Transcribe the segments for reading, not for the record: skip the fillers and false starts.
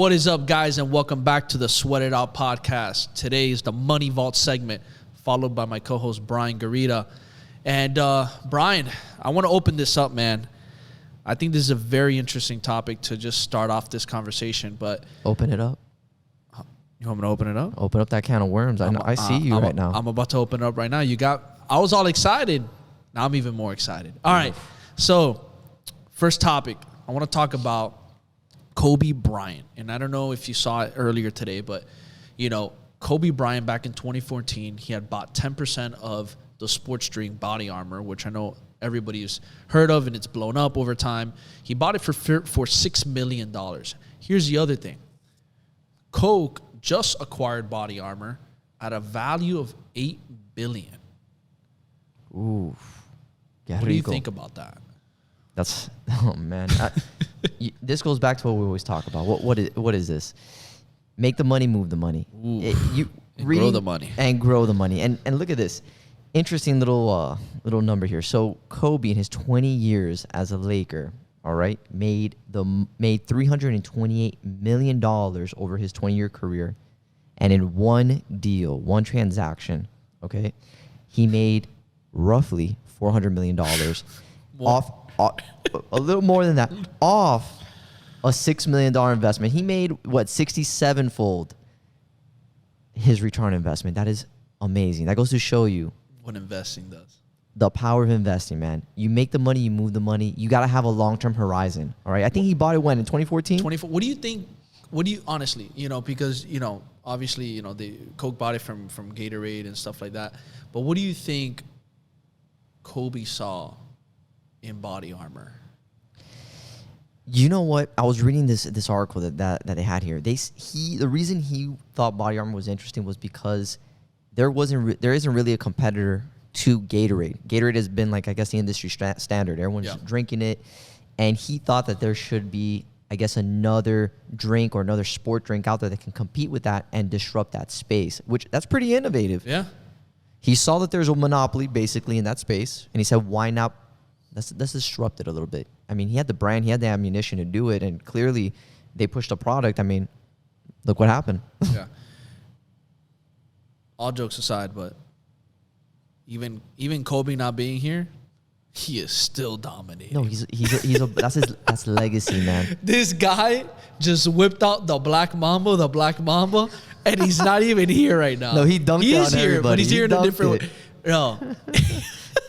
What is up, guys, and welcome back to the Sweat It Out podcast. Today is the Money Vault segment, followed by my co-host, Bryan Gorrita. And, Bryan, I want to open this up, man. I think this is a very interesting topic to just start off this conversation, but... Open it up. You want me to open it up? Open up that can of worms. I see you right now. I'm about to open it up right now. I was all excited. Now I'm even more excited. All right, so first topic. I want to talk about Kobe Bryant. And I don't know if you saw it earlier today, but, Kobe Bryant back in 2014, he had bought 10% of the sports drink BodyArmor, which I know everybody's heard of, and it's blown up over time. He bought it for $6 million. Here's the other thing. Coke just acquired BodyArmor at a value of $8 billion. Ooh. Yeah, what do you think about that? Oh man. This goes back to what we always talk about. What is this? Make the money, move the money. Grow the money. And grow the money. And look at this. Interesting little number here. So Kobe in his 20 years as a Laker, all right, made $328 million over his 20-year career. And in one deal, one transaction, okay, he made roughly $400 million off a little more than that, off a $6 million investment. He made, 67-fold his return on investment. That is amazing. That goes to show you what investing does. The power of investing, man. You make the money, you move the money. You got to have a long-term horizon, all right? I think he bought it when, in 2014? What do you think, honestly, because, obviously, the Coke bought it from Gatorade and stuff like that. But what do you think Kobe saw in BodyArmor? You know what? I was reading this article that they had here. The reason he thought BodyArmor was interesting was because there isn't really a competitor to Gatorade. Gatorade has been like, I guess, the industry standard. Everyone's drinking it, and he thought that there should be, I guess, another drink or another sport drink out there that can compete with that and disrupt that space. That's pretty innovative. Yeah. He saw that there's a monopoly basically in that space, and he said, why not? Let's disrupt it a little bit. I mean, he had the brand, he had the ammunition to do it, and clearly they pushed a product. I mean, look what happened. Yeah. All jokes aside, but even Kobe not being here, he is still dominating. No, that's legacy, man. This guy just whipped out the Black Mamba, and he's not even here right now. No, he dunked it on everybody. Here, but he's here in a different way. No.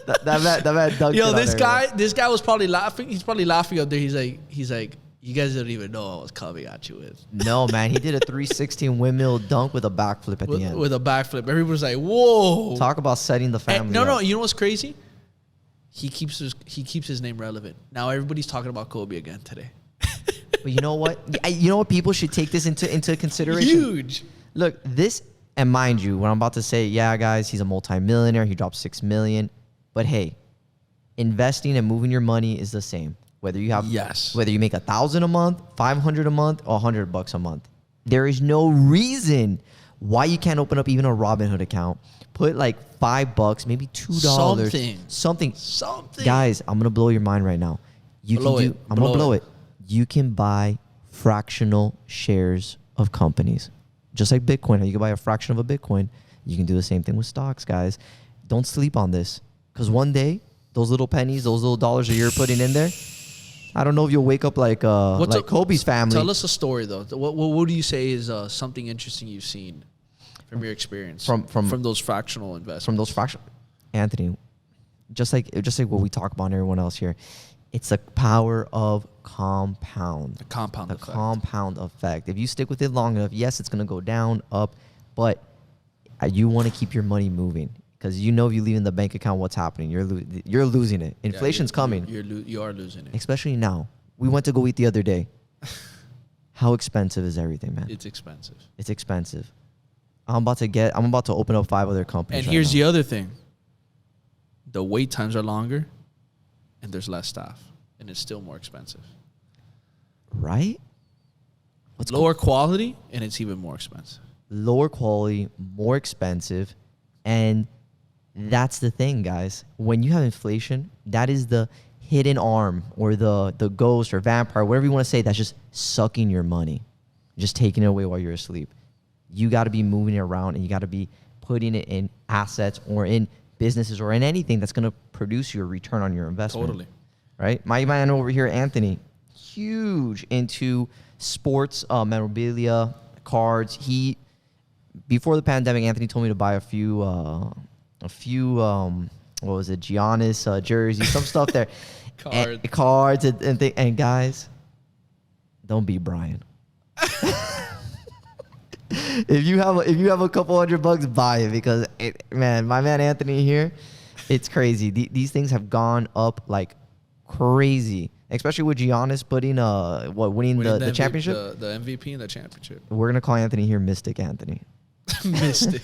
that man dunked it on everybody. This guy was probably laughing. He's probably laughing up there. He's like, you guys don't even know I was coming at you with. No, man, he did a 316 windmill dunk with a backflip at the end. With a backflip, everybody's like, "Whoa!" Talk about setting the family. No, you know what's crazy? He keeps his name relevant. Now everybody's talking about Kobe again today. But you know what? People should take this into consideration. Huge. Look, this, and mind you, when I'm about to say, yeah, guys, he's a multimillionaire. He dropped $6 million. But hey, investing and moving your money is the same. Whether you make $1,000 a month, $500 a month, or $100 a month, there is no reason why you can't open up even a Robinhood account. Put like $5, maybe $2, something. Guys, I'm gonna blow your mind right now. I'm gonna blow it. You can buy fractional shares of companies, just like Bitcoin. You can buy a fraction of a Bitcoin. You can do the same thing with stocks, guys. Don't sleep on this, because one day those little pennies, those little dollars that you're putting in there, I don't know if you'll wake up like Kobe's family. Tell us a story, though. What do you say is something interesting you've seen from your experience from those fractional investments? From those fractional, Anthony, just like what we talk about and everyone else here, it's the power of compound. The compound effect. If you stick with it long enough, yes, it's gonna go down, up, but you want to keep your money moving. Because if you leave in the bank account what's happening, you're losing it. Inflation's coming. You are losing it. Especially now. We went to go eat the other day. How expensive is everything, man? It's expensive. I'm about to open up 5 other companies. And here's the other thing. The wait times are longer, and there's less staff, and it's still more expensive. Right? Lower quality, and it's even more expensive. Lower quality, more expensive, and that's the thing, guys. When you have inflation, that is the hidden arm or the ghost or vampire, whatever you want to say, that's just sucking your money. just taking it away while you're asleep. You got to be moving it around, and you got to be putting it in assets or in businesses or in anything that's going to produce you a return on your investment. Totally. Right? My man over here, Anthony, huge into sports, memorabilia, cards. Before the pandemic, Anthony told me to buy a few, what was it, Giannis jerseys, some stuff there. Cards and guys, don't be Bryant. If you have a couple $100, buy it, because my man Anthony here, it's crazy. These things have gone up like crazy, especially with Giannis putting winning the championship, the MVP and the championship. We're gonna call Anthony here Mystic Anthony. Mystic.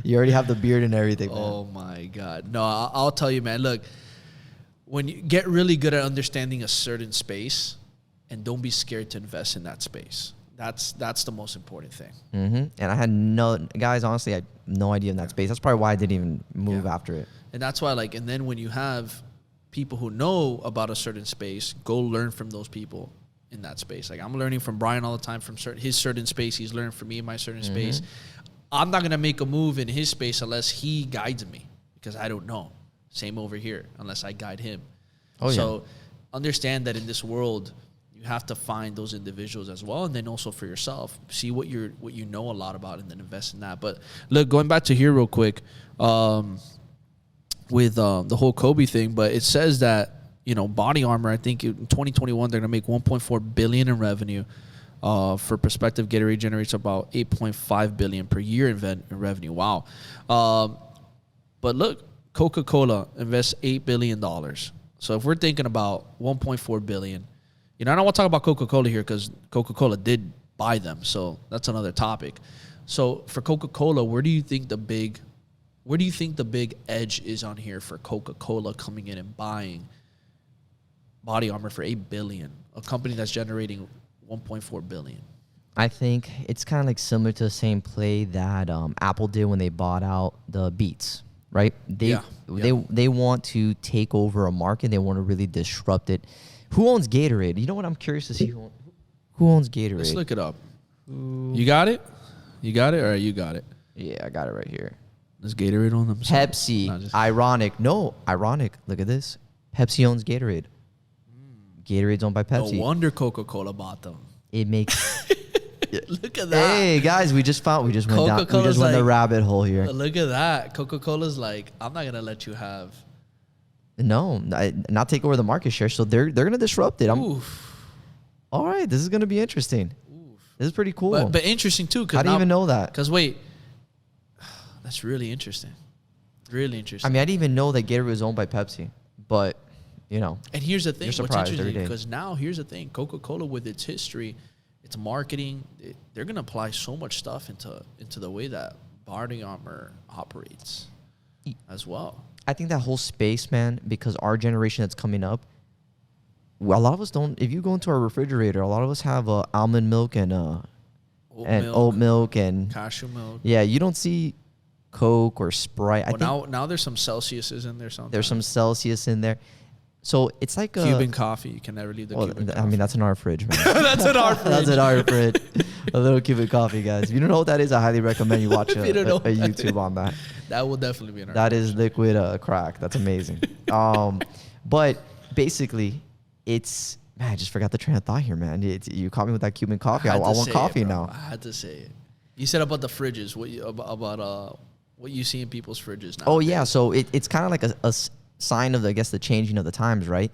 You already have the beard and everything, man. Oh my God. No, I'll tell you, man. Look, when you get really good at understanding a certain space, and don't be scared to invest in that space. That's the most important thing. Mm-hmm. And I had guys, honestly, I had no idea in that space. That's probably why I didn't even move after it. And that's why, and then when you have people who know about a certain space, go learn from those people in that space. Like, I'm learning from Bryant all the time from his certain space. He's learning from me in my certain space. I'm not going to make a move in his space unless he guides me, because I don't know. Same over here, unless I guide him. So understand that in this world, you have to find those individuals as well, and then also for yourself, see what you know a lot about, and then invest in that. But look, going back to here real quick, with the whole Kobe thing, but it says that, BodyArmor, I think in 2021 they're gonna make $1.4 billion in revenue. For perspective, Gatorade generates about $8.5 billion per year in revenue. Wow. But look, Coca-Cola invests $8 billion. So if we're thinking about $1.4 billion, I don't want to talk about Coca-Cola here, because Coca-Cola did buy them. So that's another topic. So for Coca-Cola, where do you think the big edge is on here for Coca-Cola coming in and buying BodyArmor for $8 billion, a company that's generating $1.4 billion? I think it's kind of like similar to the same play that Apple did when they bought out the Beats, right? They want to take over a market. They want to really disrupt it. Who owns Gatorade? You know what? I'm curious to see who owns Gatorade. Let's look it up. You got it? You got it, or you got it? Yeah, I got it right here. Does Gatorade own them? Pepsi. Ironic. No, ironic. Look at this. Pepsi owns Gatorade. Gatorade's owned by Pepsi. No wonder Coca-Cola bought them. It makes... Look at that. Hey, guys, we just went the rabbit hole here. Look at that. Coca-Cola's like, I'm not going to let you have... No, not take over the market share. So they're going to disrupt it. All right, this is going to be interesting. This is pretty cool. But interesting, too. How do you even know that? Because, wait, that's really interesting. Really interesting. I mean, I didn't even know that Gatorade was owned by Pepsi. But, And here's the thing. What's interesting, because now, here's the thing. Coca-Cola, with its history, its marketing, they're going to apply so much stuff into the way that BodyArmor operates as well. I think that whole space, man, because our generation that's coming up, a lot of us don't. If you go into our refrigerator, a lot of us have almond milk and oat milk and cashew milk. Yeah, you don't see Coke or Sprite. Now there's some Celsiuses in there. Sometimes. There's some Celsius in there. So it's like Cuban coffee. You can never leave the Cuban coffee. I mean, that's in our fridge, man. That's in our fridge. That's in our fridge. A little Cuban coffee, guys. If you don't know what that is, I highly recommend you watch a YouTube on that. That will definitely be in our That fridge. Is liquid crack. That's amazing. But basically, it's... Man, I just forgot the train of thought here, man. You caught me with that Cuban coffee. I want coffee now. I had to say it. You said about the fridges. What you see in people's fridges now. Oh, yeah. So it's kind of like a sign of, I guess, the changing of the times, right?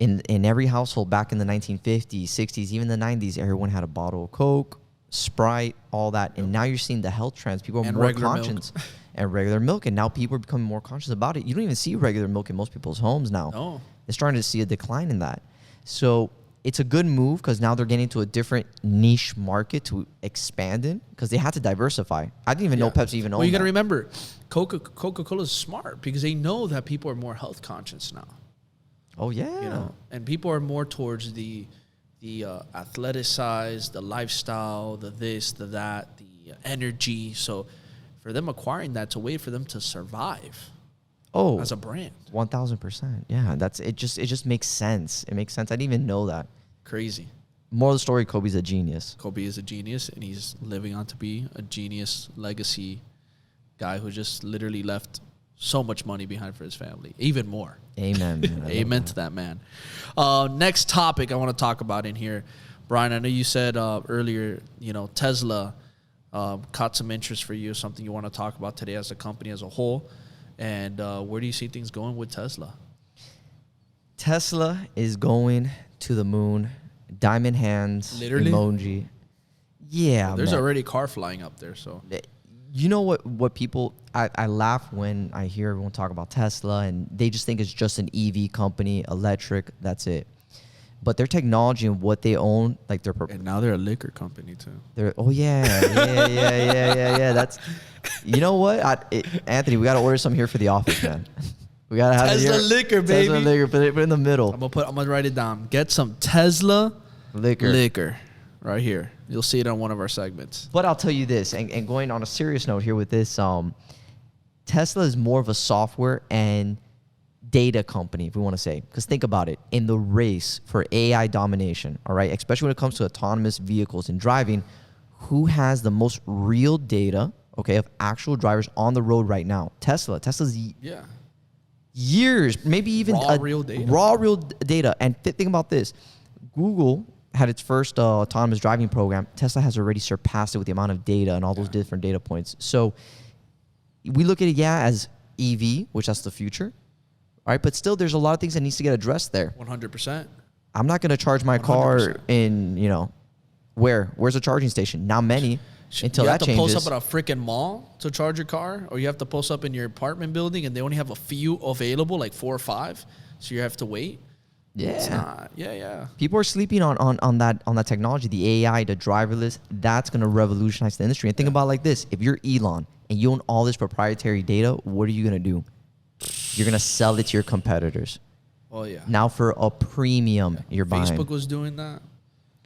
In every household back in the 1950s, 60s, even the 90s, everyone had a bottle of Coke, Sprite, all that. And now you're seeing the health trends. People are more conscious. And regular milk. And now people are becoming more conscious about it. You don't even see regular milk in most people's homes now. No. They're starting to see a decline in that. So it's a good move, because now they're getting to a different niche market to expand in, because they had to diversify. I didn't even know Pepsi even owned that. Well, you got to remember, Coca-Cola is smart, because they know that people are more health conscious now. Oh, yeah. And people are more towards the athletic-size, the lifestyle, the this, the that, the energy. So for them acquiring that, it's a way for them to survive. Oh, as a brand. 1,000%. Yeah, it just makes sense. It makes sense. I didn't even know that. Crazy. Moral of the story, Kobe's a genius. Kobe is a genius, and he's living on to be a genius legacy guy who just literally left so much money behind for his family. Even more. Amen. Amen to that, man. Next topic I want to talk about in here. Brian, I know you said earlier, Tesla caught some interest for you, something you want to talk about today as a company as a whole. And where do you see things going with Tesla? Tesla is going to the moon. Diamond hands. Literally? Emoji. Yeah, well, there's man. already a car flying up there, so. You know what people, I laugh when I hear everyone talk about Tesla, and they just think it's just an EV company, electric, that's it. But their technology and what they own, like their... And now they're a liquor company, too. Yeah. That's... You know what? Anthony, we got to order some here for the office, man. We got to have Tesla liquor, baby. Tesla liquor, put it in the middle. I'm gonna write it down. Get some Tesla liquor right here. You'll see it on one of our segments. But I'll tell you this, and going on a serious note here with this, Tesla is more of a software and data company, if we want to say. Because think about it. In the race for AI domination, all right, especially when it comes to autonomous vehicles and driving, who has the most real data, okay, of actual drivers on the road right now? Tesla. Tesla's years, maybe even raw real data. And think about this. Google had its first autonomous driving program. Tesla has already surpassed it with the amount of data and all those different data points. So we look at it, as EV, which that's the future. All right, but still there's a lot of things that needs to get addressed there. 100%. I'm not going to charge my 100%. Car in, where's a charging station? Not many. Until that changes. You have to post up at a freaking mall to charge your car, or you have to post up in your apartment building and they only have a few available, like 4 or 5. So you have to wait. Yeah. It's not, yeah. People are sleeping on that technology, the AI, the driverless. That's going to revolutionize the industry. And think about it like this. If you're Elon and you own all this proprietary data, what are you going to do? You're going to sell it to your competitors. Oh, yeah. Now for a premium, you're buying. Facebook was doing that.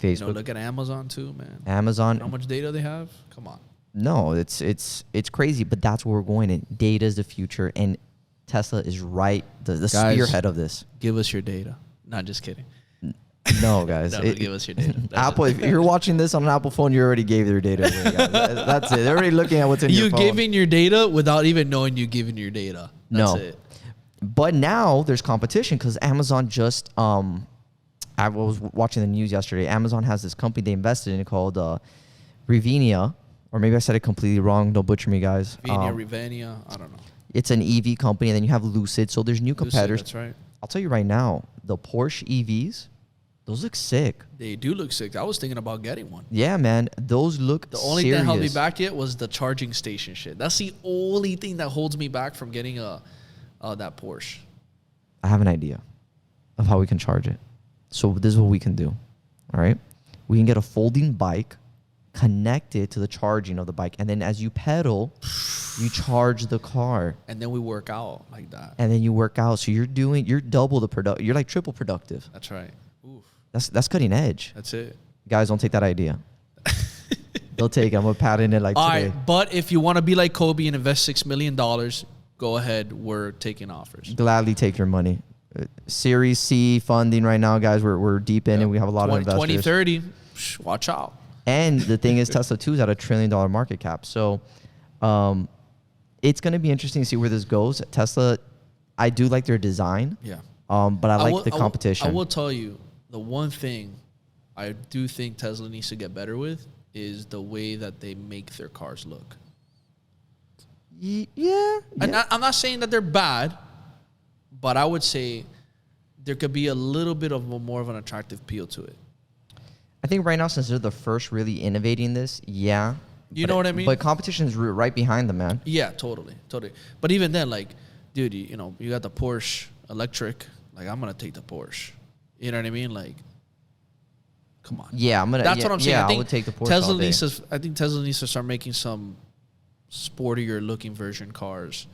Facebook. Look at Amazon too, man. Amazon. How much data they have? Come on. No, it's crazy, but that's where we're going. And data is the future, and Tesla is right, the spearhead of this. Give us your data. Not just kidding. No, guys. Give us your data. Apple, if you're watching this on an Apple phone, you already gave their data away, guys. That's it. They're already looking at what's in your phone. You giving your data without even knowing you giving your data. That's it. But now there's competition because Amazon just I was watching the news yesterday. Amazon has this company they invested in called Riviania, or maybe I said it completely wrong. Don't butcher me, guys. Riviania, I don't know. It's an EV company, and then you have Lucid. So there's new competitors. That's right. I'll tell you right now, the Porsche EVs, those look sick. They do look sick. I was thinking about getting one. Yeah, man. Those look The only thing that held me back yet was the charging station shit. That's the only thing that holds me back from getting that Porsche. I have an idea of how we can charge it. So this is what we can do, all right? We can get a folding bike, connect it to the charging of the bike, and then as you pedal, you charge the car. And then we work out like that. And then you work out. So you're double the you're like triple productive. That's right. Oof. That's cutting edge. That's it. Guys, don't take that idea. They'll take it. I'm going to pat in it like all today. Right, but if you want to be like Kobe and invest $6 million, go ahead. We're taking offers. Gladly take your money. Series C funding right now, guys. We're deep in it. We have a lot of investors. 2030, watch out. And the thing is, Tesla 2 is at $1 trillion market cap. So it's going to be interesting to see where this goes. Tesla, I do like their design. Yeah. But I like the competition. I will tell you, the one thing I do think Tesla needs to get better with is the way that they make their cars look. Yeah. I'm not saying that they're bad, but I would say there could be a little bit of more of an attractive appeal to it. I think right now, since they're the first really innovating this, yeah. You know what I mean? But competition is right behind them, man. Yeah, totally. But even then, like, dude, you got the Porsche electric. Like, I'm going to take the Porsche. You know what I mean? Like, come on. Yeah, That's what I'm saying. Yeah, I would take the Porsche all day. I think Tesla needs to start making some sportier looking version cars.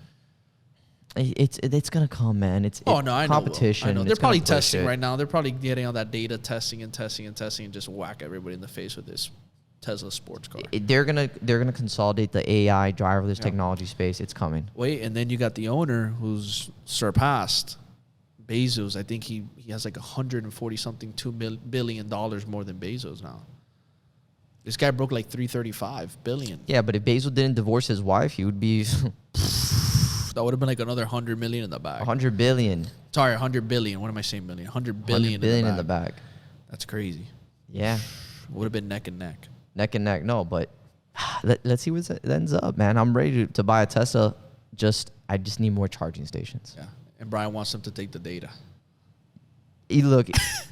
It's gonna come, man. It's competition. I know. They're probably testing right now. They're probably getting all that data, testing and just whack everybody in the face with this Tesla sports car. They're gonna consolidate the AI driverless technology space. It's coming. Wait, and then you got the owner who's surpassed Bezos, I think he has like 140 something $2 billion more than Bezos now. This guy broke like 335 billion. Yeah, but if Bezos didn't divorce his wife, he would be that would have been like another 100 million in the bag. 100 billion. Sorry, 100 billion. What am I saying? Million. 100 billion, in the bag. That's crazy. Yeah. Would have been neck and neck. Neck and neck. No, but let's see what ends up, man. I'm ready to buy a Tesla. I just need more charging stations. Yeah. And Brian wants them to take the data. Look,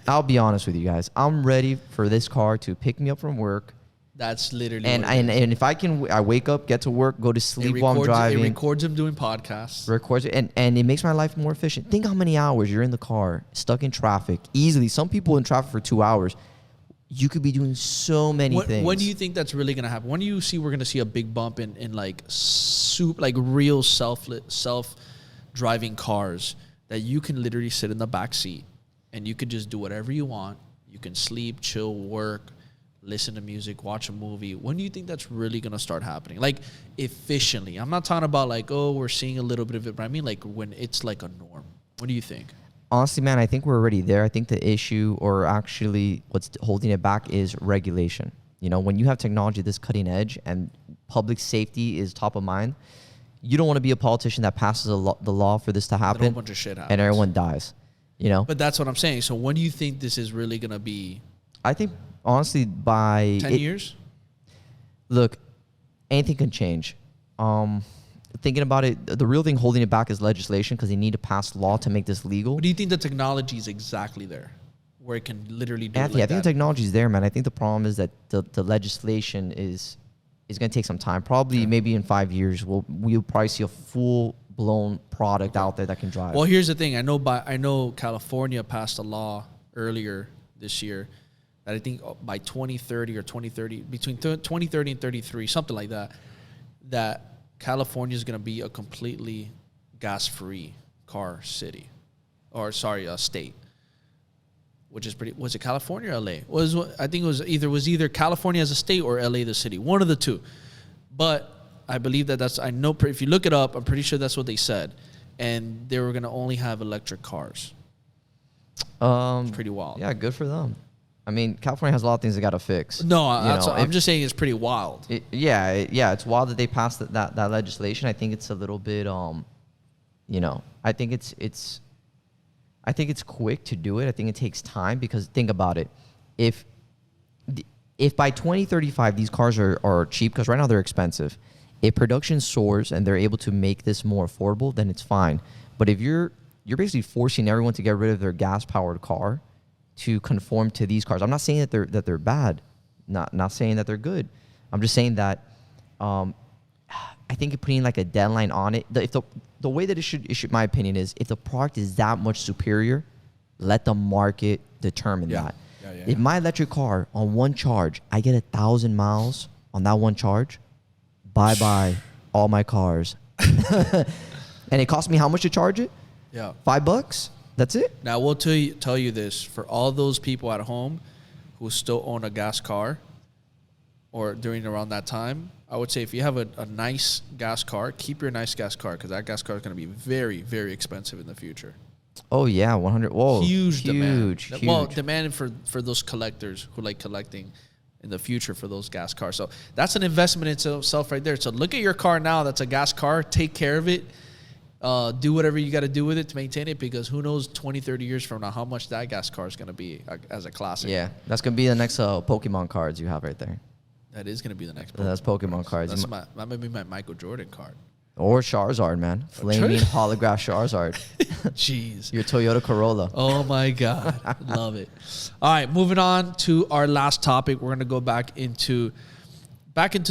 I'll be honest with you guys. I'm ready for this car to pick me up from work. That's literally and if I wake up, get to work, go to sleep while I'm driving. It records him doing podcasts. Records it, and it makes my life more efficient. Think how many hours you're in the car, stuck in traffic. Easily, some people in traffic for 2 hours. You could be doing so many things. When do you think that's really gonna happen? When do you see we're gonna see a big bump in like real self-driving cars that you can literally sit in the back seat and you could just do whatever you want. You can sleep, chill, work, listen to music, watch a movie. When do you think that's really going to start happening? Like, efficiently. I'm not talking about like, oh, we're seeing a little bit of it, but I mean like when it's like a norm. What do you think? Honestly, man, I think we're already there. I think the issue, or actually what's holding it back, is regulation. You know, when you have technology this cutting edge and public safety is top of mind, you don't want to be a politician that passes the law for this to happen. A whole bunch of shit happens. And everyone dies, you know? But that's what I'm saying. So when do you think this is really going to be? I think, honestly, by 10 years? Look, anything can change. Thinking about it, the real thing holding it back is legislation, because they need to pass law to make this legal. But do you think the technology is exactly there where it can literally do Anthony, it like I think that? the technology is there, man. I think the problem is that the legislation is going to take some time. Probably maybe in 5 years, we'll probably see a full-blown product out there that can drive. Well, here's the thing. I know California passed a law earlier this year that I think by 2030 or 2030, between 2030 and 33, something like that, that California is going to be a completely gas-free car city, or state, which is pretty. Was it California or LA? I think it was either California as a state or LA the city, one of the two. But I believe I know if you look it up, I'm pretty sure that's what they said, and they were going to only have electric cars. It's pretty wild. Yeah, good for them. I mean, California has a lot of things they got to fix. No, I'm just saying it's pretty wild. It's wild that they passed that legislation. I think it's a little bit, I think it's quick to do it. I think it takes time, because think about it. If by 2035 these cars are cheap, because right now they're expensive, if production soars and they're able to make this more affordable, then it's fine. But if you're basically forcing everyone to get rid of their gas-powered car to conform to these cars. I'm not saying that they're bad, not saying that they're good. I'm just saying that I think putting like a deadline on it. The way that it should, my opinion is, if the product is that much superior, let the market determine that. If my electric car on one charge, I get 1,000 miles on that one charge, bye all my cars, and it costs me how much to charge it? Yeah, $5. That's it. Now, we'll tell you this. For all those people at home who still own a gas car, or during around that time, I would say if you have a nice gas car, keep your nice gas car, because that gas car is going to be very, very expensive in the future. Oh, yeah, 100. Whoa. Huge demand. Huge. Well, demand for those collectors who like collecting in the future for those gas cars. So that's an investment in itself right there. So look at your car now. That's a gas car. Take care of it. Do whatever you got to do with it to maintain it, because who knows 20, 30 years from now how much that gas car is going to be as a classic. Yeah, that's going to be the next Pokemon cards you have right there. That is going to be the next Pokemon. That's Pokemon cards. That might be my Michael Jordan card. Or Charizard, man. Flaming holograph Charizard. Jeez. Your Toyota Corolla. Oh, my God. Love it. All right, moving on to our last topic. We're going to go back into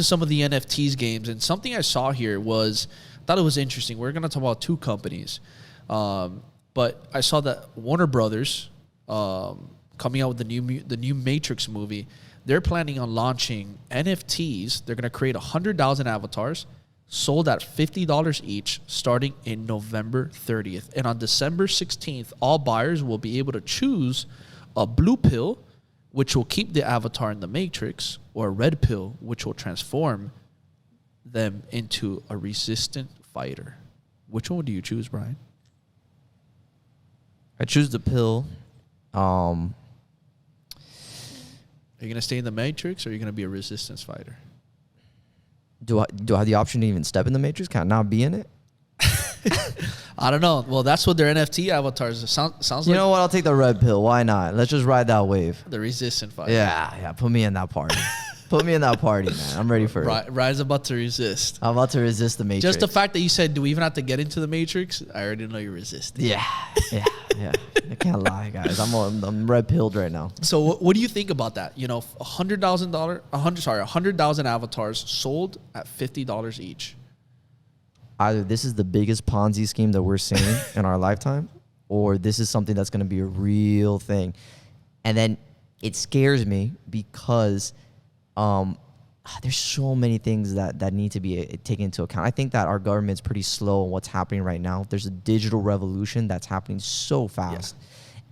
some of the NFTs games. And something I saw here was, I thought it was interesting. We're going to talk about two companies. But I saw that Warner Brothers, coming out with the new Matrix movie, they're planning on launching NFTs. They're going to create 100,000 avatars, sold at $50 each, starting in November 30th. And on December 16th, all buyers will be able to choose a blue pill, which will keep the avatar in the Matrix, or a red pill, which will transform them into a resistant fighter. Which one do you choose, Brian? I choose the pill. Are you gonna stay in the Matrix, or are you gonna be a resistance fighter? Do I have the option to even step in the Matrix? Can I not be in it? I don't know. Well, that's what their NFT avatars sounds like. You know what? I'll take the red pill. Why not? Let's just ride that wave. The resistant fighter. Yeah. Put me in that party. Put me in that party, man. I'm ready for it. Ryan's about to resist. I'm about to resist the Matrix. Just the fact that you said, do we even have to get into the Matrix? I already know you're resisting. Yeah. I can't lie, guys. I'm red pilled right now. So what do you think about that? You know, $100,000 avatars sold at $50 each. Either this is the biggest Ponzi scheme that we're seeing in our lifetime, or this is something that's going to be a real thing. And then it scares me because there's so many things that need to be taken into account. I think that our government's pretty slow on what's happening right now. There's a digital revolution that's happening so fast.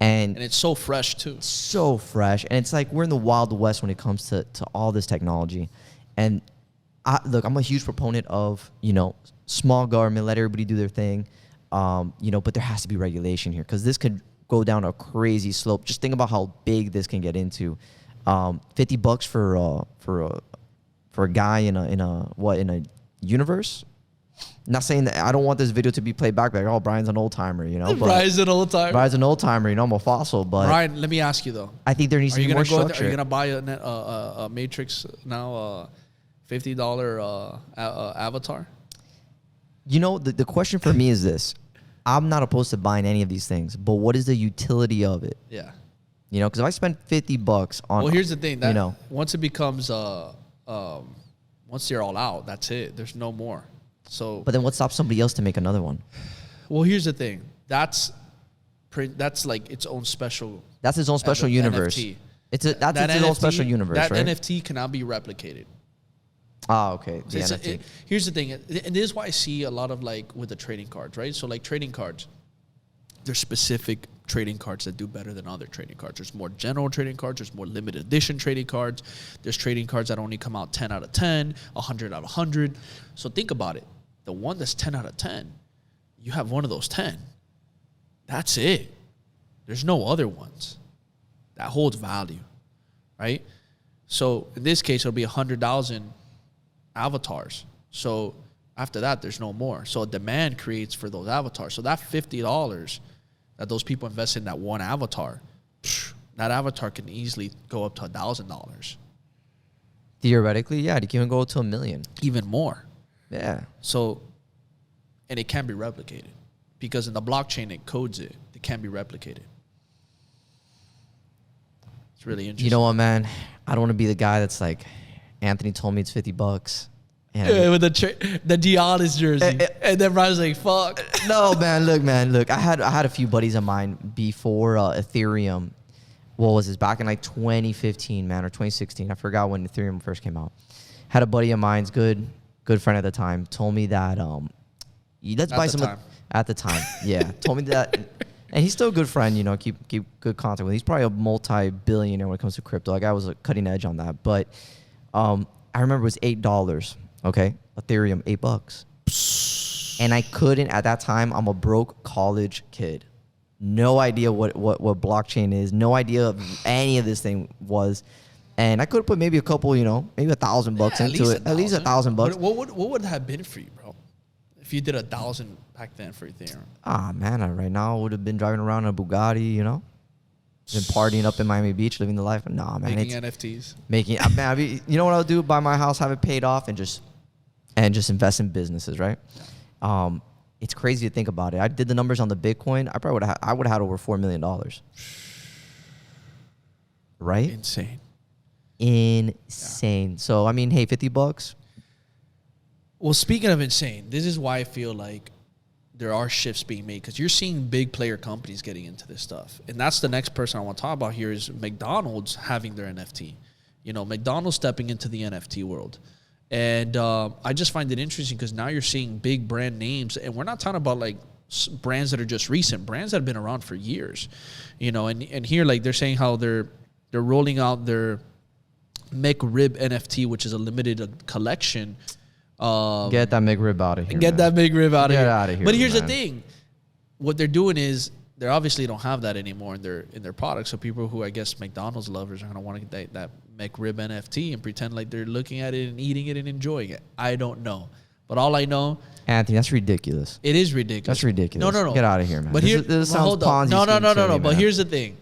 Yeah. And it's so fresh too. So fresh. And it's like we're in the Wild West when it comes to all this technology. And look, I'm a huge proponent of, small government, let everybody do their thing. But there has to be regulation here, because this could go down a crazy slope. Just think about how big this can get into. $50 for a guy in a universe. Not saying that I don't want this video to be played back like, oh, Brian's an old timer, But Brian's an old timer. Brian's an old timer, I'm a fossil. But Brian, let me ask you though. I think there needs to be more structure. Are you gonna buy a Matrix now? $50 avatar. The question for me is this: I'm not opposed to buying any of these things, but what is the utility of it? Yeah. Because if I spend $50 on, well, here's the thing that once it becomes once you're all out, that's it. There's no more. So. But then what stops somebody else to make another one? Well, here's the thing. That's like its own special. That's its own special universe. NFT. That's its own special universe. That right? NFT cannot be replicated. Ah, okay. The NFT. Here's the thing. And this is why I see a lot of with the trading cards, right? So trading cards, there's specific trading cards that do better than other trading cards. There's more general trading cards. There's more limited edition trading cards. There's trading cards that only come out 10 out of 10, 100 out of 100. So think about it. The one that's 10 out of 10, you have one of those 10. That's it. There's no other ones. That holds value, right? So in this case, it'll be 100,000 avatars. So after that, there's no more. So a demand creates for those avatars. So that $50 that those people invest in that one avatar, that avatar can easily go up to $1,000. Theoretically, yeah, it can go to $1 million. Even more. Yeah. So, and it can be replicated because in the blockchain, it codes it. It can be replicated. It's really interesting. You know what, man? I don't want to be the guy that's like, Anthony told me it's $50. Yeah, with the Giannis jersey. And then Brian's like, fuck. No, man, look. I had a few buddies of mine before Ethereum. What was this? Back in 2015, man, or 2016. I forgot when Ethereum first came out. Had a buddy of mine's good friend at the time, told me that let's buy some at the time. Yeah. Told me that, and he's still a good friend, keep good contact with. He's probably a multi-billionaire when it comes to crypto. Like I was a cutting edge on that. But I remember it was $8. Okay, Ethereum, $8. And I couldn't at that time. I'm a broke college kid, no idea what blockchain is, no idea of any of this thing was, and I could have put maybe a couple, maybe $1,000 into it, at least $1,000. What would it have been for you, bro, if you did 1,000 back then for Ethereum? Ah, man, right now I would have been driving around in a Bugatti, been partying up in Miami Beach, living the life. Nah, man, making NFTs, you know what I'll do? Buy my house, have it paid off, and just invest in businesses, right? Yeah. It's crazy to think about it. I did the numbers on the Bitcoin. I probably would have had over $4 million. Right? Insane. Yeah. So hey, $50. Well, speaking of insane, this is why I feel like there are shifts being made, because you're seeing big player companies getting into this stuff. And that's the next person I want to talk about here is McDonald's having their NFT. McDonald's stepping into the NFT world. And I just find it interesting because now you're seeing big brand names, and we're not talking about brands that are just recent, brands that have been around for years, and here they're saying how they're rolling out their McRib NFT, which is a limited collection. Get that McRib out of here. Get that McRib out of here. Get out of here. But here's the thing. What they're doing is they obviously don't have that anymore in their products. So people who, I guess, McDonald's lovers are going to want to get that McRib NFT and pretend like they're looking at it and eating it and enjoying it. I don't know. But all I know, Anthony, that's ridiculous. It is ridiculous. That's ridiculous. No. Get out of here, man. But this sounds Ponzi. No. But here's the thing.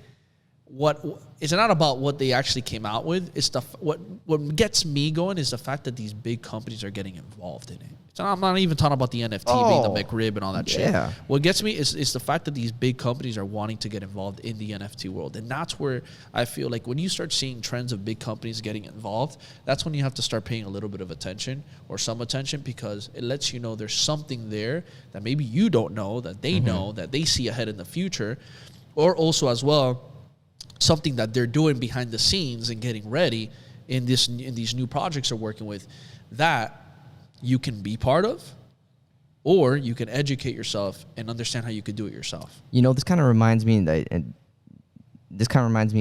It's not about what they actually came out with. It's what gets me going is the fact that these big companies are getting involved in it. I'm not even talking about the NFT being the McRib and all that shit. What gets me is the fact that these big companies are wanting to get involved in the NFT world. And that's where I feel like when you start seeing trends of big companies getting involved, that's when you have to start paying a little bit of attention or some attention, because it lets you know there's something there that maybe you don't know, that they know, that they see ahead in the future. Or also as well, something that they're doing behind the scenes and getting ready in these new projects they're working with, that you can be part of, or you can educate yourself and understand how you could do it yourself. You know, this kind of reminds me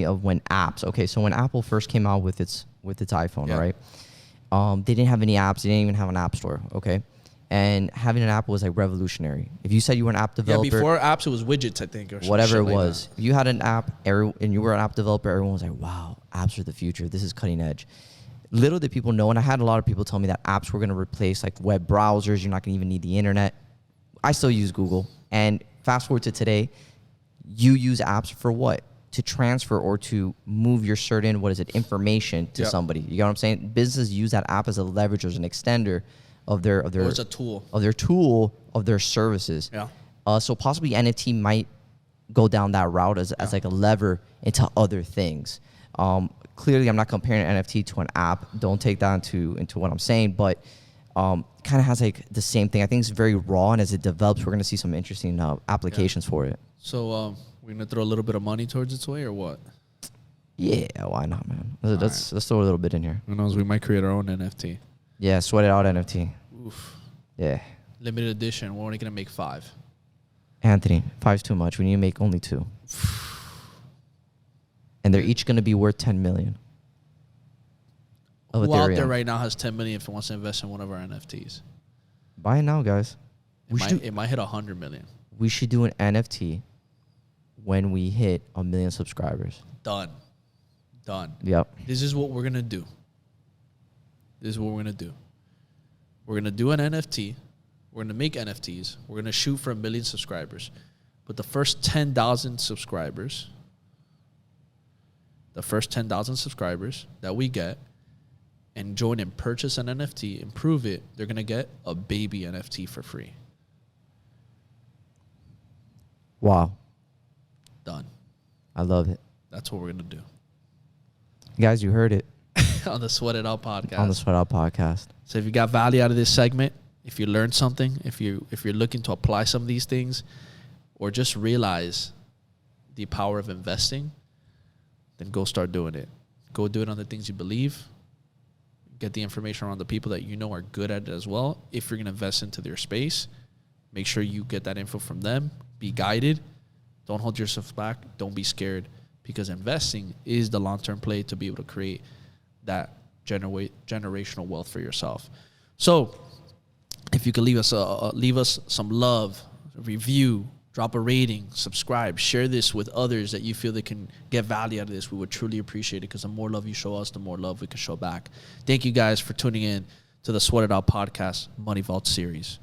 of when apps. Okay, so when Apple first came out with its iPhone, right? They didn't have any apps. They didn't even have an app store. Okay, and having an app was like revolutionary. If you said you were an app developer, before apps it was widgets, I think, or whatever it was. If you had an app, and you were an app developer, everyone was like, "Wow, apps are the future. This is cutting edge." Little did people know, and I had a lot of people tell me that apps were going to replace like web browsers. You're not going to even need the internet. I still use Google. And fast forward to today, you use apps for what? To transfer or to move your certain, information to somebody. You know what I'm saying? Businesses use that app as a leverage, as an extender of their or as a tool. Of their services. Yeah. So possibly NFT might go down that route as like a lever into other things. Clearly, I'm not comparing an NFT to an app. Don't take that into what I'm saying, but kind of has like the same thing. I think it's very raw, and as it develops, we're going to see some interesting applications for it. So we're going to throw a little bit of money towards its way, or what? Yeah, why not, man? Let's throw a little bit in here. Who knows? We might create our own NFT. Yeah, sweat it out NFT. Oof. Yeah. Limited edition. We're only going to make 5. Anthony, 5's too much. We need to make only 2. And they're each going to be worth $10 million. Who out there right now has $10 million if it wants to invest in one of our NFTs? Buy it now, guys. It might hit $100 million. We should do an NFT when we hit 1 million subscribers. Done. Yep. This is what we're going to do. We're going to do an NFT. We're going to make NFTs. We're going to shoot for 1 million subscribers. But the first 10,000 subscribers... that we get and join and purchase an NFT, improve it, they're going to get a baby NFT for free. Wow. Done. I love it. That's what we're going to do. Guys, you heard it. On the Sweat It Out podcast. So if you got value out of this segment, if you learned something, if you're looking to apply some of these things, or just realize the power of investing, then go start doing it. Go do it on the things you believe. Get the information around the people that you know are good at it as well. If you're going to invest into their space, make sure you get that info from them. Be guided. Don't hold yourself back. Don't be scared, because investing is the long-term play to be able to create that generational wealth for yourself. So if you could leave us some love, a review, drop a rating, subscribe, share this with others that you feel they can get value out of this. We would truly appreciate it, because the more love you show us, the more love we can show back. Thank you guys for tuning in to the Sweat It Out podcast Money Vault series.